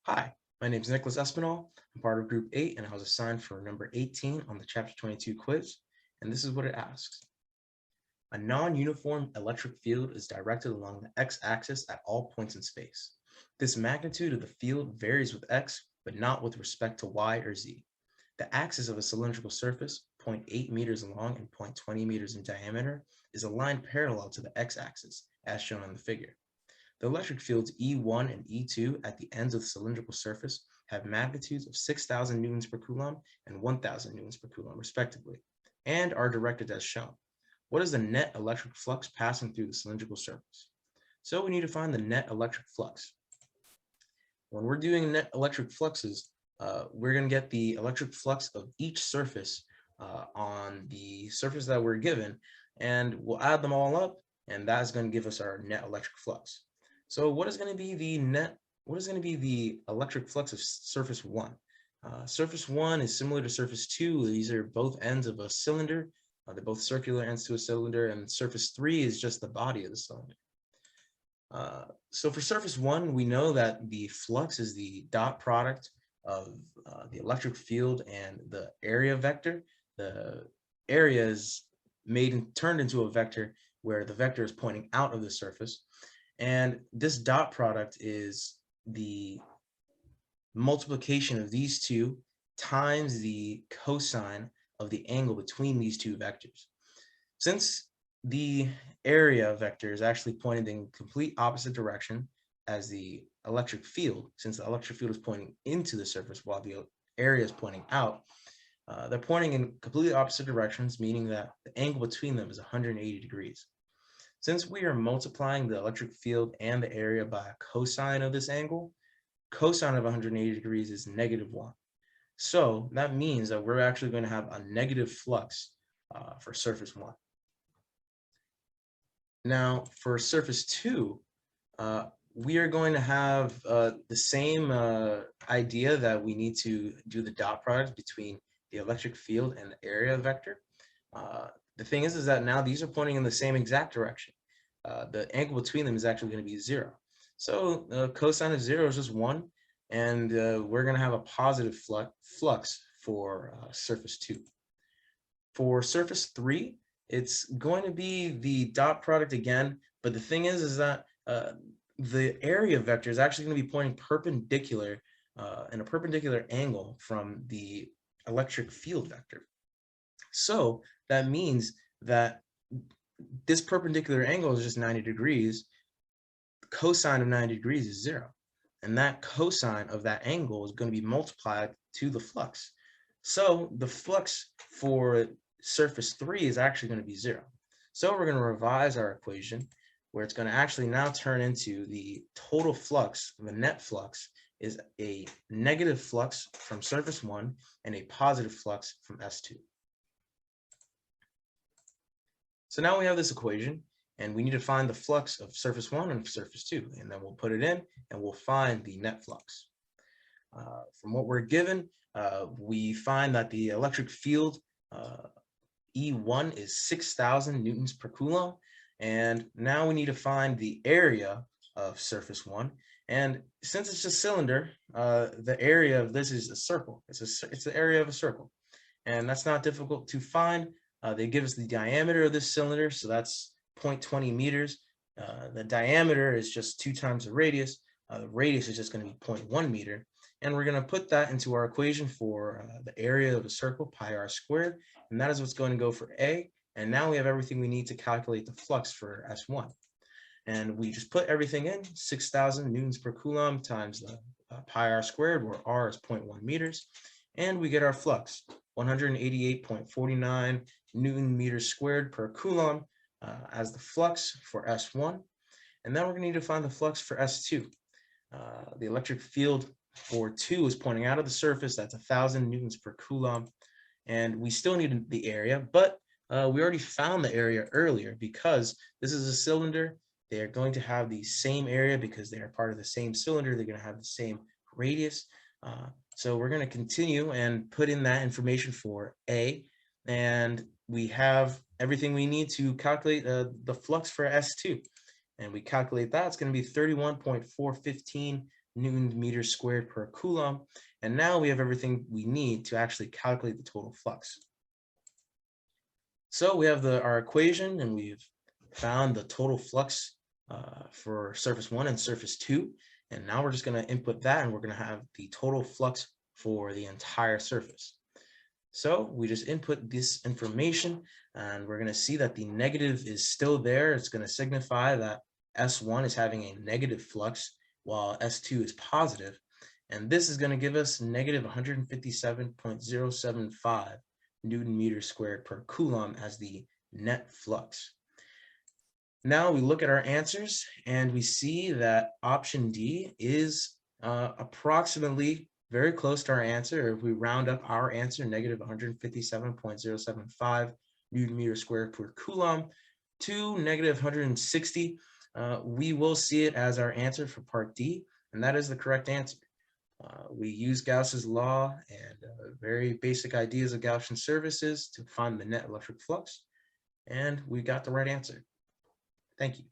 Hi, my name is Nicholas Espinal. I'm part of Group 8, and I was assigned for number 18 on the Chapter 22 quiz. And this is what it asks. A non-uniform electric field is directed along the x-axis at all points in space. This magnitude of the field varies with x, but not with respect to y or z. The axis of a cylindrical surface, 0.8 meters long and 0.20 meters in diameter, is aligned parallel to the x-axis, as shown on the figure. The electric fields E1 and E2 at the ends of the cylindrical surface have magnitudes of 6,000 newtons per coulomb and 1,000 newtons per coulomb, respectively, and are directed as shown. What is the net electric flux passing through the cylindrical surface? So we need to find the net electric flux. When we're doing net electric fluxes, we're going to get the electric flux of each surface on the surface that we're given, and we'll add them all up, and that's going to give us our net electric flux. So what is going to be the electric flux of surface 1? Surface 1 is similar to surface 2. These are both ends of a cylinder. They're both circular ends to a cylinder, and surface 3 is just the body of the cylinder. So for surface 1, we know that the flux is the dot product of the electric field and the area vector. The area is turned into a vector where the vector is pointing out of the surface. And this dot product is the multiplication of these two times the cosine of the angle between these two vectors. Since the area vector is actually pointed in complete opposite direction as the electric field, since the electric field is pointing into the surface while the area is pointing out, they're pointing in completely opposite directions, meaning that the angle between them is 180 degrees. Since we are multiplying the electric field and the area by a cosine of this angle, cosine of 180 degrees is -1. So that means that we're actually going to have a negative flux for surface 1. Now, for surface 2, we are going to have the same idea that we need to do the dot product between the electric field and the area vector. The thing is that now these are pointing in the same exact direction. The angle between them is actually going to be 0. So cosine of 0 is just 1, and we're going to have a positive flux for surface 2. For surface 3, it's going to be the dot product again, but the thing is that the area vector is actually going to be pointing perpendicular in a perpendicular angle from the electric field vector. So that means that this perpendicular angle is just 90 degrees. Cosine of 90 degrees is 0. And that cosine of that angle is going to be multiplied to the flux. So the flux for surface 3 is actually going to be 0. So we're going to revise our equation where it's going to actually now turn into the total flux, the net flux, is a negative flux from surface 1 and a positive flux from S2. So now we have this equation, and we need to find the flux of surface 1 and surface 2, and then we'll put it in, and we'll find the net flux. From what we're given, we find that the electric field E1 is 6,000 newtons per coulomb, and now we need to find the area of surface 1. And since it's a cylinder, the area of this is a circle. It's the area of a circle, and that's not difficult to find. They give us the diameter of this cylinder, so that's 0.20 meters. The diameter is just 2 times the radius. The radius is just going to be 0.1 meter. And we're going to put that into our equation for the area of a circle, pi r squared. And that is what's going to go for A. And now we have everything we need to calculate the flux for S1. And we just put everything in, 6,000 newtons per coulomb times the pi r squared, where r is 0.1 meters. And we get our flux, 188.49 Newton meters squared per coulomb as the flux for S1. And then we're going to need to find the flux for S2. The electric field for 2 is pointing out of the surface. That's 1,000 newtons per coulomb. And we still need the area, but we already found the area earlier because this is a cylinder. They are going to have the same area because they are part of the same cylinder. They're going to have the same radius. So we're going to continue and put in that information for A, and we have everything we need to calculate the flux for S2. And we calculate that, it's going to be 31.415 Newton meters squared per Coulomb. And now we have everything we need to actually calculate the total flux. So we have our equation, and we've found the total flux for surface 1 and surface 2. And now we're just going to input that, and we're going to have the total flux for the entire surface. So we just input this information, and we're going to see that the negative is still there. It's going to signify that S1 is having a negative flux while S2 is positive. And this is going to give us negative 157.075 Newton meters squared per Coulomb as the net flux. Now we look at our answers, and we see that option D is approximately very close to our answer. If we round up our answer, negative 157.075 Newton meters squared per Coulomb to negative 160, we will see it as our answer for part D, and that is the correct answer. We use Gauss's law and very basic ideas of Gaussian surfaces to find the net electric flux, and we got the right answer. Thank you.